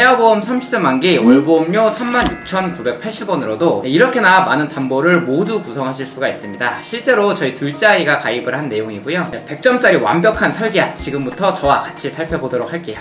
태아보험 30세 만기 월보험료 36,980원으로도 이렇게나 많은 담보를 모두 구성하실 수가 있습니다. 실제로 저희 둘째 아이가 가입을 한 내용이고요. 100점짜리 완벽한 설계안 지금부터 저와 같이 살펴보도록 할게요.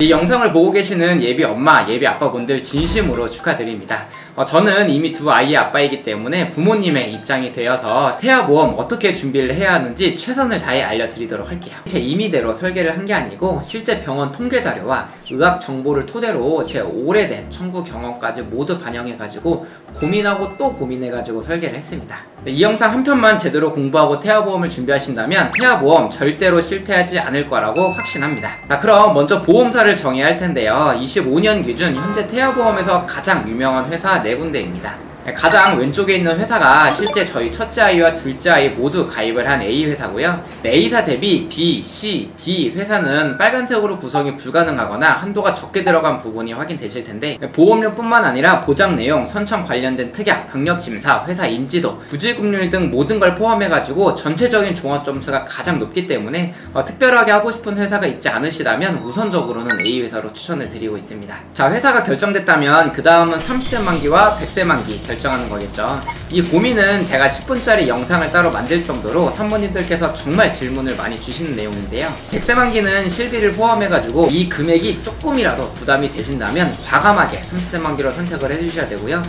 이 영상을 보고 계시는 예비 엄마, 예비 아빠분들 진심으로 축하드립니다. 저는 이미 두 아이의 아빠이기 때문에 부모님의 입장이 되어서 태아보험 어떻게 준비를 해야 하는지 최선을 다해 알려드리도록 할게요. 제 임의대로 설계를 한 게 아니고 실제 병원 통계 자료와 의학 정보를 토대로 제 오래된 청구 경험까지 모두 반영해가지고 고민하고 또 고민해가지고 설계를 했습니다. 이 영상 한 편만 제대로 공부하고 태아보험을 준비하신다면 태아보험 절대로 실패하지 않을 거라고 확신합니다. 자, 그럼 먼저 보험사를 정해야 할 텐데요. 25년 기준 현재 태아보험에서 가장 유명한 회사 4군데입니다. 가장 왼쪽에 있는 회사가 실제 저희 첫째 아이와 둘째 아이 모두 가입을 한 A 회사고요. A사 대비 B, C, D 회사는 빨간색으로 구성이 불가능하거나 한도가 적게 들어간 부분이 확인되실 텐데 보험료뿐만 아니라 보장 내용, 선청 관련된 특약, 병력심사, 회사 인지도, 부질급률 등 모든 걸 포함해가지고 전체적인 종합점수가 가장 높기 때문에 특별하게 하고 싶은 회사가 있지 않으시다면 우선적으로는 A 회사로 추천을 드리고 있습니다. 자, 회사가 결정됐다면 그 다음은 30세 만기와 100세 만기 결정하는 거겠죠. 이 고민은 제가 10분짜리 영상을 따로 만들 정도로 산모님들께서 정말 질문을 많이 주시는 내용인데요. 100세 만기는 실비를 포함해가지고 이 금액이 조금이라도 부담이 되신다면 과감하게 30세 만기로 선택을 해주셔야 되고요.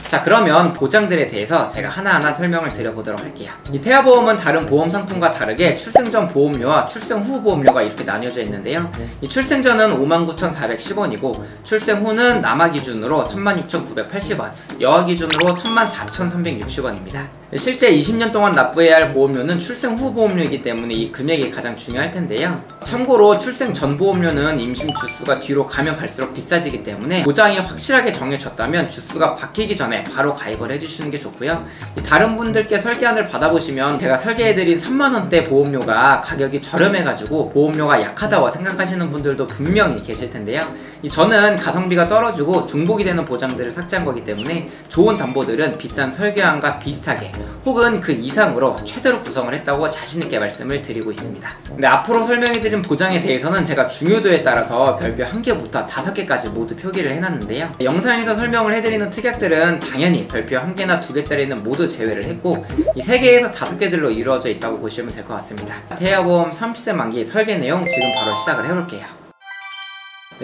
자, 그러면 보장들에 대해서 제가 하나하나 설명을 드려보도록 할게요. 이 태아보험은 다른 보험 상품과 다르게 출생 전 보험료와 출생 후 보험료가 이렇게 나뉘어져 있는데요. 이 출생 전은 59,410원이고 출생 후는 남아 기준으로 36,980원, 여아 기준으로 34,360원입니다. 실제 20년 동안 납부해야 할 보험료는 출생 후 보험료이기 때문에 이 금액이 가장 중요할 텐데요. 참고로 출생 전 보험료는 임신 주수가 뒤로 가면 갈수록 비싸지기 때문에 보장이 확실하게 정해졌다면 주수가 바뀌기 전에 바로 가입을 해주시는 게 좋고요. 다른 분들께 설계안을 받아보시면 제가 설계해드린 3만원대 보험료가 가격이 저렴해가지고 보험료가 약하다고 생각하시는 분들도 분명히 계실 텐데요. 저는 가성비가 떨어지고 중복이 되는 보장들을 삭제한 거기 때문에 좋은 담보들은 비싼 설계안과 비슷하게 혹은 그 이상으로 최대로 구성을 했다고 자신있게 말씀을 드리고 있습니다. 근데 앞으로 설명해드린 보장에 대해서는 제가 중요도에 따라서 별표 1개부터 5개까지 모두 표기를 해놨는데요. 영상에서 설명을 해드리는 특약들은 당연히 별표 1개나 2개짜리는 모두 제외를 했고 이 3개에서 5개들로 이루어져 있다고 보시면 될 것 같습니다. 태아보험 30세 만기 설계 내용 지금 바로 시작을 해볼게요.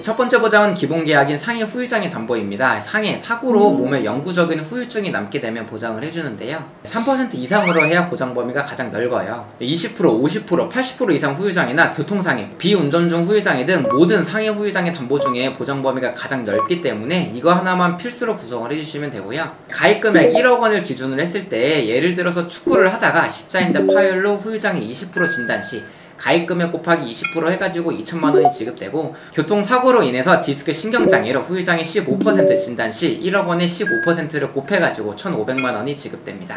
첫 번째 보장은 기본계약인 상해 후유장애 담보입니다. 상해, 사고로 몸에 영구적인 후유증이 남게 되면 보장을 해주는데요. 3% 이상으로 해야 보장 범위가 가장 넓어요. 20%, 50%, 80% 이상 후유장애나 교통상해, 비운전 중 후유장애 등 모든 상해 후유장애 담보 중에 보장 범위가 가장 넓기 때문에 이거 하나만 필수로 구성을 해주시면 되고요. 가입금액 1억 원을 기준으로 했을 때 예를 들어서 축구를 하다가 십자인대 파열로 후유장애 20% 진단 시 가입금액 곱하기 20% 해가지고 2천만원이 지급되고 교통사고로 인해서 디스크 신경장애로 후유장애 15% 진단 시 1억원에 15%를 곱해가지고 1,500만원이 지급됩니다.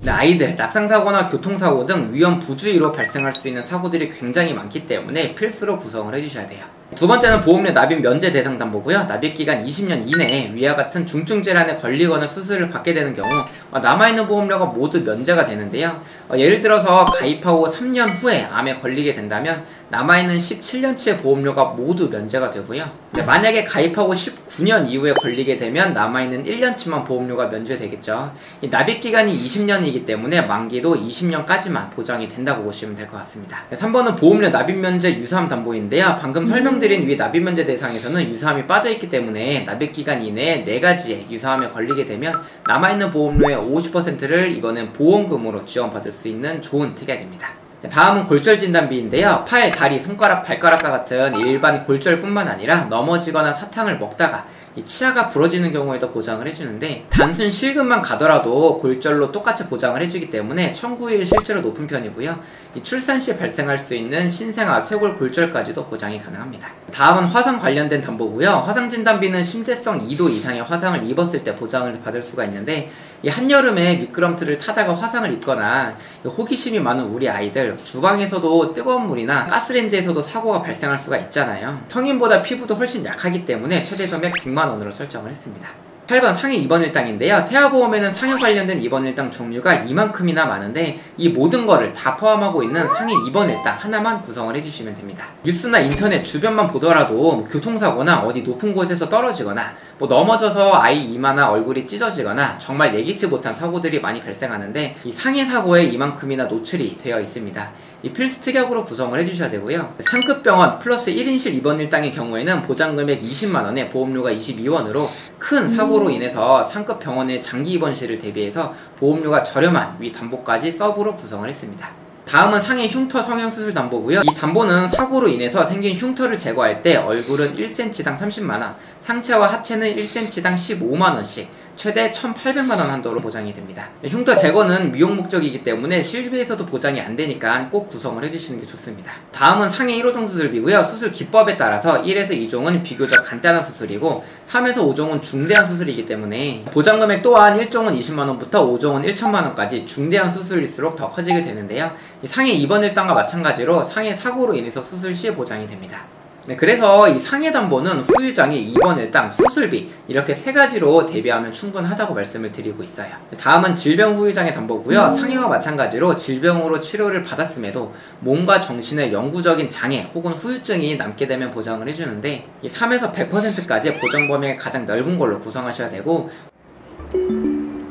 아이들, 낙상사고나 교통사고 등 위험 부주의로 발생할 수 있는 사고들이 굉장히 많기 때문에 필수로 구성을 해주셔야 돼요. 두 번째는 보험료 납입 면제 대상 담보고요. 납입기간 20년 이내에 위와 같은 중증 질환에 걸리거나 수술을 받게 되는 경우 남아있는 보험료가 모두 면제가 되는데요. 예를 들어서 가입하고 3년 후에 암에 걸리게 된다면 남아있는 17년치의 보험료가 모두 면제가 되고요. 만약에 가입하고 19년 이후에 걸리게 되면 남아있는 1년치만 보험료가 면제되겠죠. 이 납입기간이 20년이기 때문에 만기도 20년까지만 보장이 된다고 보시면 될 것 같습니다. 3번은 보험료 납입 면제 유사암 담보인데요. 방금 설명드린 위 납입 면제 대상에서는 유사암이 빠져있기 때문에 납입기간 이내에 4가지의 유사암에 걸리게 되면 남아있는 보험료의 50%를 이번엔 보험금으로 지원받을 수 있는 좋은 특약입니다. 다음은 골절진단비인데요. 팔, 다리, 손가락, 발가락과 같은 일반 골절뿐만 아니라 넘어지거나 사탕을 먹다가 이 치아가 부러지는 경우에도 보장을 해주는데 단순 실금만 가더라도 골절로 똑같이 보장을 해주기 때문에 청구율이 실제로 높은 편이고요. 이 출산 시 발생할 수 있는 신생아, 쇄골 골절까지도 보장이 가능합니다. 다음은 화상 관련된 담보고요. 화상진단비는 심재성 2도 이상의 화상을 입었을 때 보장을 받을 수가 있는데 이 한여름에 미끄럼틀을 타다가 화상을 입거나 호기심이 많은 우리 아이들 주방에서도 뜨거운 물이나 가스레인지에서도 사고가 발생할 수가 있잖아요. 성인보다 피부도 훨씬 약하기 때문에 최대 금액 100만원으로 설정을 했습니다. 8번 상해 입원 일당인데요. 태아보험에는 상해 관련된 입원 일당 종류가 이만큼이나 많은데 이 모든 거를 다 포함하고 있는 상해 입원 일당 하나만 구성을 해주시면 됩니다. 뉴스나 인터넷 주변만 보더라도 교통사고나 어디 높은 곳에서 떨어지거나 넘어져서 아이 이마나 얼굴이 찢어지거나 정말 예기치 못한 사고들이 많이 발생하는데 이 상해 사고에 이만큼이나 노출이 되어 있습니다. 이 필수 특약으로 구성을 해주셔야 되고요. 상급병원 플러스 1인실 입원 일당의 경우에는 보장금액 20만원에 보험료가 22원으로 큰 사고로 인해서 상급병원의 장기 입원실을 대비해서 보험료가 저렴한 위 담보까지 서브로 구성을 했습니다. 다음은 상해 흉터 성형수술 담보고요. 이 담보는 사고로 인해서 생긴 흉터를 제거할 때 얼굴은 1cm당 30만원, 상체와 하체는 1cm당 15만원씩 최대 1,800만원 한도로 보장이 됩니다. 흉터 제거는 미용 목적이기 때문에 실비에서도 보장이 안 되니까 꼭 구성을 해주시는 게 좋습니다. 다음은 상해 1호종 수술비고요. 수술 기법에 따라서 1에서 2종은 비교적 간단한 수술이고 3에서 5종은 중대한 수술이기 때문에 보장금액 또한 1종은 20만원부터 5종은 1천만원까지 중대한 수술일수록 더 커지게 되는데요. 상해 입원 일당과 마찬가지로 상해 사고로 인해서 수술 시 보장이 됩니다. 네, 그래서 이 상해 담보는 후유장애, 입원 일당, 수술비 이렇게 세 가지로 대비하면 충분하다고 말씀을 드리고 있어요. 다음은 질병 후유장애 담보고요. 상해와 마찬가지로 질병으로 치료를 받았음에도 몸과 정신의 영구적인 장애 혹은 후유증이 남게 되면 보장을 해주는데 이 3에서 100%까지 보장 범위가 가장 넓은 걸로 구성하셔야 되고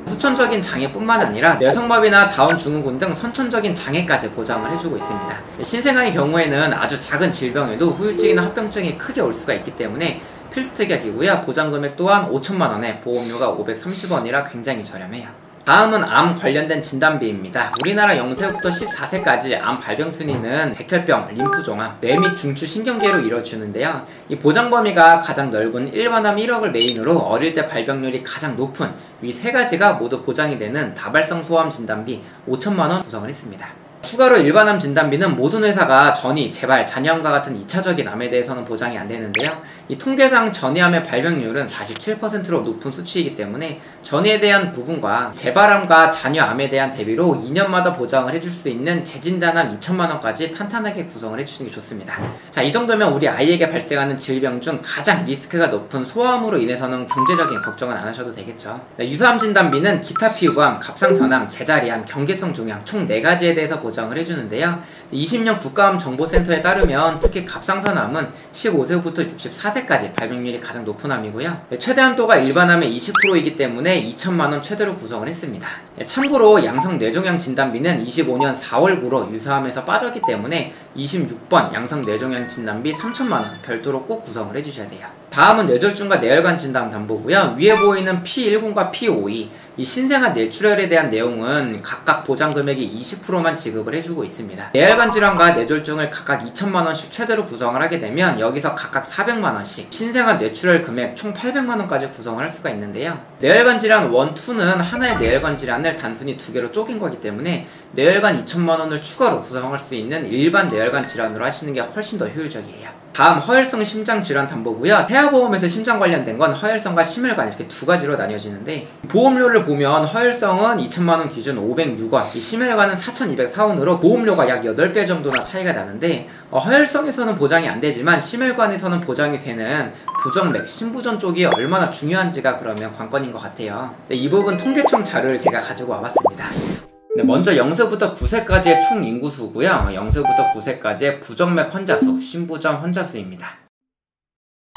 후천적인 장애뿐만 아니라 뇌성마비나 다운 증후군 등 선천적인 장애까지 보장을 해주고 있습니다. 신생아의 경우에는 아주 작은 질병에도 후유증이나 합병증이 크게 올 수가 있기 때문에 필수 특약이고요. 보장금액 또한 5천만원에 보험료가 530원이라 굉장히 저렴해요. 다음은 암 관련된 진단비입니다. 우리나라 0세부터 14세까지 암 발병 순위는 백혈병, 림프종암, 뇌 및 중추 신경계로 이루어지는데요. 이 보장 범위가 가장 넓은 일반암 1억을 메인으로 어릴 때 발병률이 가장 높은 위 세 가지가 모두 보장이 되는 다발성 소암 진단비 5천만원 구성을 했습니다. 추가로 일반암 진단비는 모든 회사가 전이, 재발, 잔여암과 같은 2차적인 암에 대해서는 보장이 안 되는데요. 이 통계상 전이암의 발병률은 47%로 높은 수치이기 때문에 전이에 대한 부분과 재발암과 잔여암에 대한 대비로 2년마다 보장을 해줄 수 있는 재진단암 2천만원까지 탄탄하게 구성을 해주시는 게 좋습니다. 자, 이 정도면 우리 아이에게 발생하는 질병 중 가장 리스크가 높은 소암으로 인해서는 경제적인 걱정은 안 하셔도 되겠죠. 유사암 진단비는 기타 피부암, 갑상선암, 제자리암, 경계성 종양 총 4가지에 대해서 보장을 해주는데요. 20년 국가암 정보센터에 따르면 특히 갑상선암은 15세부터 64세까지 발병률이 가장 높은 암이고요. 최대 한도가 일반암의 20%이기 때문에 2천만원 최대로 구성을 했습니다. 참고로 양성 뇌종양 진단비는 25년 4월부로 유사암에서 빠졌기 때문에 26번 양성 뇌종양 진단비 3천만원 별도로 꼭 구성을 해주셔야 돼요. 다음은 뇌졸중과 뇌혈관 진단 담보고요. 위에 보이는 P10과 P52 이 신생아 뇌출혈에 대한 내용은 각각 보장 금액이 20%만 지급을 해주고 있습니다. 뇌혈관 질환과 뇌졸중을 각각 2천만원씩 최대로 구성을 하게 되면 여기서 각각 400만원씩 신생아 뇌출혈 금액 총 800만원까지 구성을 할 수가 있는데요. 뇌혈관 질환 1, 2는 하나의 뇌혈관 질환을 단순히 2개로 쪼갠 거기 때문에 뇌혈관 2천만원을 추가로 구성할 수 있는 일반 뇌혈관 질환으로 하시는 게 훨씬 더 효율적이에요. 다음 허혈성 심장질환 담보고요. 태아보험에서 심장 관련된 건 허혈성과 심혈관 이렇게 두 가지로 나뉘어지는데 보험료를 보면 허혈성은 2천만원 기준 506원, 심혈관은 4,204원으로 보험료가 약 8배 정도나 차이가 나는데 허혈성에서는 보장이 안 되지만 심혈관에서는 보장이 되는 부정맥, 심부전 쪽이 얼마나 중요한지가 그러면 관건인 것 같아요. 이 부분 통계청 자료를 제가 가지고 와봤습니다. 먼저 0세부터 9세까지의 총 인구수고요. 0세부터 9세까지의 부정맥 환자수, 심부전 환자수입니다.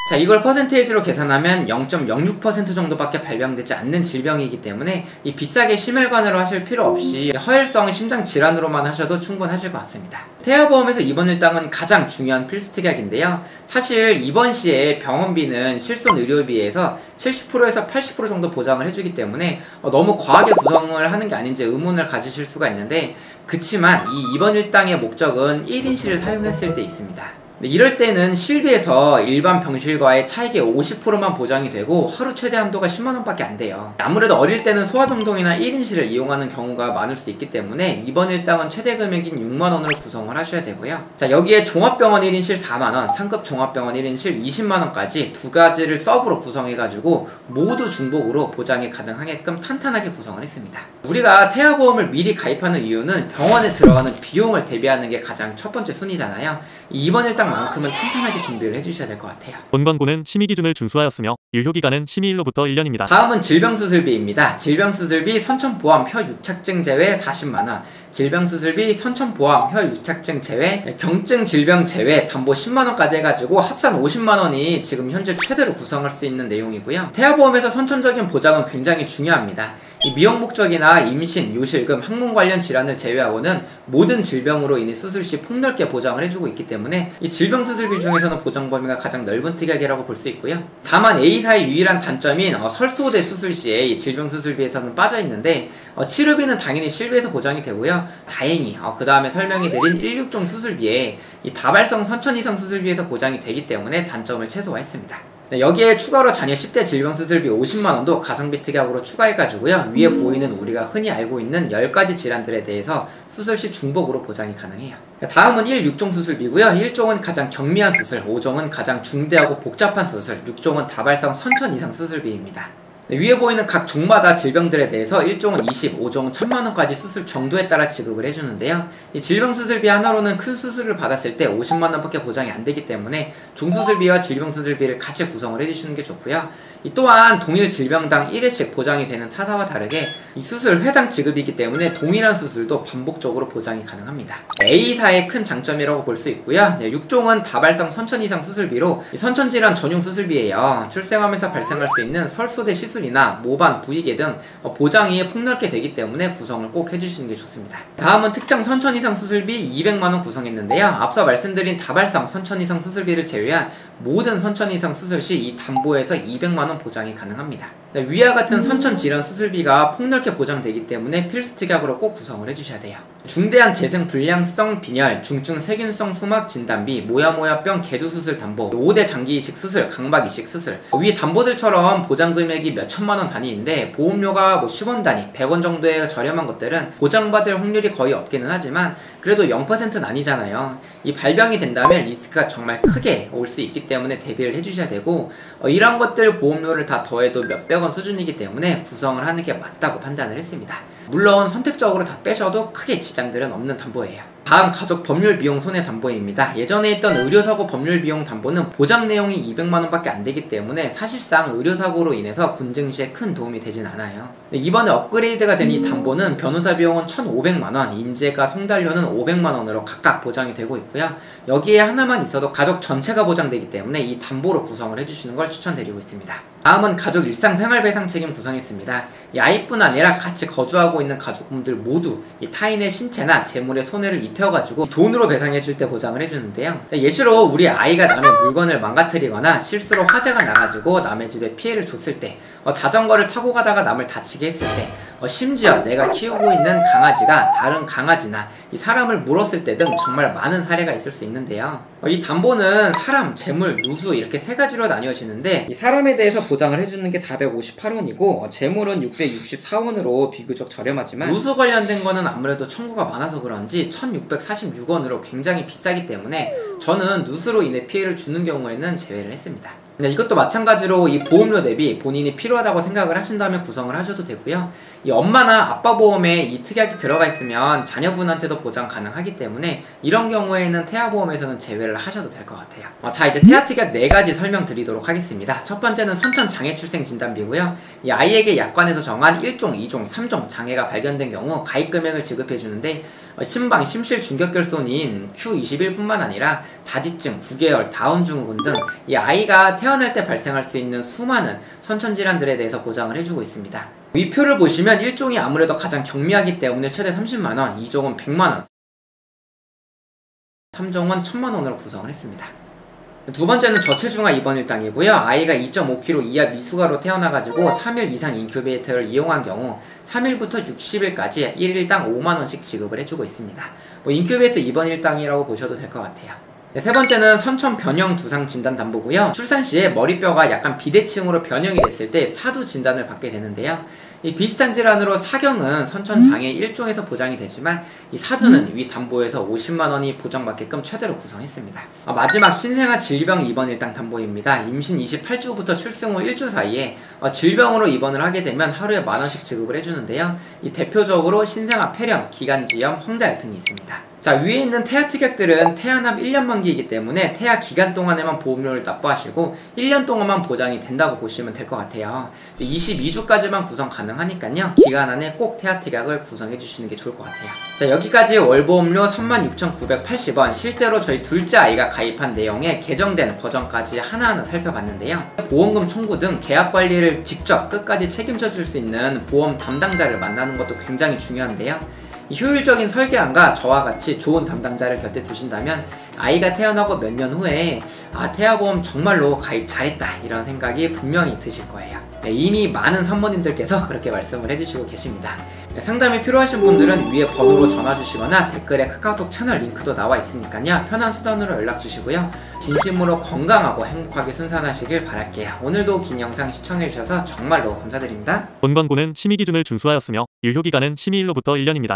자, 이걸 퍼센테이지로 계산하면 0.06% 정도밖에 발병되지 않는 질병이기 때문에 이 비싸게 심혈관으로 하실 필요 없이 허혈성 심장 질환으로만 하셔도 충분하실 것 같습니다. 태아보험에서 입원 일당은 가장 중요한 필수 특약인데요. 사실 입원 시에 병원비는 실손 의료비에서 70%에서 80% 정도 보장을 해주기 때문에 너무 과하게 구성을 하는 게 아닌지 의문을 가지실 수가 있는데 그치만 이 입원 일당의 목적은 1인실을 사용했을 때 있습니다. 이럴 때는 실비에서 일반 병실과의 차익의 50%만 보장이 되고 하루 최대 한도가 10만원밖에 안 돼요. 아무래도 어릴 때는 소아병동이나 1인실을 이용하는 경우가 많을 수 있기 때문에 입원 일당은 최대 금액인 6만원으로 구성을 하셔야 되고요. 자, 여기에 종합병원 1인실 4만원, 상급 종합병원 1인실 20만원까지 두 가지를 서브로 구성해가지고 모두 중복으로 보장이 가능하게끔 탄탄하게 구성을 했습니다. 우리가 태아보험을 미리 가입하는 이유는 병원에 들어가는 비용을 대비하는 게 가장 첫 번째 순위잖아요. 입원 일당 보장만큼은 탄탄하게 준비를 해주셔야 될 것 같아요. 본 권고는 심의 기준을 준수하였으며 유효기간은 심의일로부터 1년입니다. 다음은 질병수술비입니다. 질병수술비 선천보험 혀유착증 제외 40만원, 질병수술비 선천보험 혀유착증 제외, 경증 질병 제외 담보 10만원까지 해가지고 합산 50만원이 지금 현재 최대로 구성할 수 있는 내용이고요. 태아보험에서 선천적인 보장은 굉장히 중요합니다. 이 미용 목적이나 임신, 요실금, 항문 관련 질환을 제외하고는 모든 질병으로 인해 수술 시 폭넓게 보장을 해주고 있기 때문에 이 질병수술비 중에서는 보장 범위가 가장 넓은 특약이라고 볼 수 있고요. 다만 A사의 유일한 단점인 설소대 수술 시에 이 질병수술비에서는 빠져있는데 치료비는 당연히 실비에서 보장이 되고요. 다행히 그 다음에 설명해드린 1/6종 수술비에 이 다발성 선천이상 수술비에서 보장이 되기 때문에 단점을 최소화했습니다. 네, 여기에 추가로 자녀 10대 질병수술비 50만원도 가성비 특약으로 추가해가지고요. 위에 보이는 우리가 흔히 알고 있는 10가지 질환들에 대해서 수술 시 중복으로 보장이 가능해요. 다음은 1/6종 수술비고요. 1종은 가장 경미한 수술, 5종은 가장 중대하고 복잡한 수술, 6종은 다발성 선천 이상 수술비입니다. 네, 위에 보이는 각 종마다 질병들에 대해서 1종은 20, 5종은 1000만원까지 수술 정도에 따라 지급을 해주는데요. 이 질병수술비 하나로는 큰 수술을 받았을 때 50만원밖에 보장이 안 되기 때문에 종수술비와 질병수술비를 같이 구성을 해주시는 게 좋고요. 또한 동일 질병당 1회씩 보장이 되는 타사와 다르게 이 수술 회당 지급이기 때문에 동일한 수술도 반복적으로 보장이 가능합니다. A사의 큰 장점이라고 볼 수 있고요. 6종은 다발성 선천 이상 수술비로 선천질환 전용 수술비예요. 출생하면서 발생할 수 있는 설소대 시술이나 모반, 부위계 등 보장이 폭넓게 되기 때문에 구성을 꼭 해주시는 게 좋습니다. 다음은 특정 선천 이상 수술비 200만원 구성했는데요. 앞서 말씀드린 다발성 선천 이상 수술비를 제외한 모든 선천 이상 수술 시 이 담보에서 200만원 보장이 가능합니다. 위와 같은 선천 질환 수술비가 폭넓게 보장되기 때문에 필수 특약으로 꼭 구성을 해주셔야 돼요. 중대한 재생 불량성 빈혈, 중증 세균성 수막 진단비, 모야모야병 개두수술 담보, 5대 장기 이식 수술, 각막 이식 수술, 위 담보들처럼 보장 금액이 몇 천만원 단위인데 보험료가 10원 단위, 100원 정도의 저렴한 것들은 보장받을 확률이 거의 없기는 하지만 그래도 0%는 아니잖아요. 이 발병이 된다면 리스크가 정말 크게 올 수 있기 때문에 대비를 해주셔야 되고 이런 것들 보험료를 다 더해도 몇백 원 수준이기 때문에 구성을 하는 게 맞다고 판단을 했습니다. 물론 선택적으로 다 빼셔도 크게 지장들은 없는 담보예요. 다음 가족 법률 비용 손해 담보입니다. 예전에 있던 의료사고 법률 비용 담보는 보장 내용이 200만원밖에 안 되기 때문에 사실상 의료사고로 인해서 분쟁 시에 큰 도움이 되진 않아요. 이번에 업그레이드가 된 이 담보는 변호사 비용은 1,500만원, 인재가 송달료는 500만원으로 각각 보장이 되고 있고요. 여기에 하나만 있어도 가족 전체가 보장되기 때문에 이 담보로 구성을 해주시는 걸 추천드리고 있습니다. 다음은 가족 일상생활배상 책임 구성했습니다. 이 아이뿐 아니라 같이 거주하고 있는 가족분들 모두 이 타인의 신체나 재물에 손해를 입혀가지고 돈으로 배상해줄 때 보장을 해주는데요. 예시로 우리 아이가 남의 물건을 망가뜨리거나 실수로 화재가 나가지고 남의 집에 피해를 줬을 때, 자전거를 타고 가다가 남을 다치게 했을 때, 심지어 내가 키우고 있는 강아지가 다른 강아지나 이 사람을 물었을 때 등 정말 많은 사례가 있을 수 있는데요. 이 담보는 사람, 재물, 누수 이렇게 세 가지로 나뉘어지는데 이 사람에 대해서 보장을 해주는 게 458원이고 재물은 664원으로 비교적 저렴하지만 누수 관련된 거는 아무래도 청구가 많아서 그런지 1646원으로 굉장히 비싸기 때문에 저는 누수로 인해 피해를 주는 경우에는 제외를 했습니다. 이것도 마찬가지로 이 보험료 대비 본인이 필요하다고 생각을 하신다면 구성을 하셔도 되고요. 이 엄마나 아빠 보험에 이 특약이 들어가 있으면 자녀분한테도 보장 가능하기 때문에 이런 경우에는 태아보험에서는 제외를 하셔도 될 것 같아요. 자, 이제 태아 특약 4가지 설명드리도록 하겠습니다. 첫 번째는 선천장애 출생 진단비고요. 이 아이에게 약관에서 정한 1종, 2종, 3종 장애가 발견된 경우 가입금액을 지급해주는데 심방, 심실 중격결손인 Q21뿐만 아니라 다지증, 구개열, 다운 증후군 등 이 아이가 태어날 때 발생할 수 있는 수많은 선천질환들에 대해서 보장을 해주고 있습니다. 이 표를 보시면 1종이 아무래도 가장 경미하기 때문에 최대 30만원, 2종은 100만원, 3종은 1000만원으로 구성을 했습니다. 두 번째는 저체중아 입원 일당이고요. 아이가 2.5kg 이하 미숙아로 태어나가지고 3일 이상 인큐베이터를 이용한 경우 3일부터 60일까지 1일당 5만원씩 지급을 해주고 있습니다. 인큐베이터 입원 일당이라고 보셔도 될 것 같아요. 세 번째는 선천 변형 두상 진단 담보고요. 출산 시에 머리뼈가 약간 비대칭으로 변형이 됐을 때 사두 진단을 받게 되는데요. 이 비슷한 질환으로 사경은 선천장애 1종에서 보장이 되지만 이 사두는 위 담보에서 50만원이 보장받게끔 최대로 구성했습니다. 마지막 신생아 질병 입원 일당 담보입니다. 임신 28주부터 출생 후 1주 사이에 질병으로 입원을 하게 되면 하루에 만원씩 지급을 해주는데요. 이 대표적으로 신생아 폐렴, 기관지염, 황달 등이 있습니다. 자, 위에 있는 태아 특약들은 태아납 1년 만기이기 때문에 태아 기간 동안에만 보험료를 납부하시고 1년 동안만 보장이 된다고 보시면 될 것 같아요. 22주까지만 구성 가능하니까요. 기간 안에 꼭 태아 특약을 구성해 주시는 게 좋을 것 같아요. 자, 여기까지 월보험료 36,980원, 실제로 저희 둘째 아이가 가입한 내용에 개정된 버전까지 하나하나 살펴봤는데요. 보험금 청구 등 계약 관리를 직접 끝까지 책임져 줄 수 있는 보험 담당자를 만나는 것도 굉장히 중요한데요. 이 효율적인 설계안과 저와 같이 좋은 담당자를 곁에 두신다면 아이가 태어나고 몇 년 후에 태아보험 정말로 가입 잘했다 이런 생각이 분명히 드실 거예요. 네, 이미 많은 산모님들께서 그렇게 말씀을 해주시고 계십니다. 네, 상담이 필요하신 분들은 위에 번호로 전화 주시거나 댓글에 카카오톡 채널 링크도 나와 있으니까요. 편한 수단으로 연락 주시고요. 진심으로 건강하고 행복하게 순산하시길 바랄게요. 오늘도 긴 영상 시청해주셔서 정말로 감사드립니다. 본 광고는 심의 기준을 준수하였으며 유효기간은 심의일로부터 1년입니다.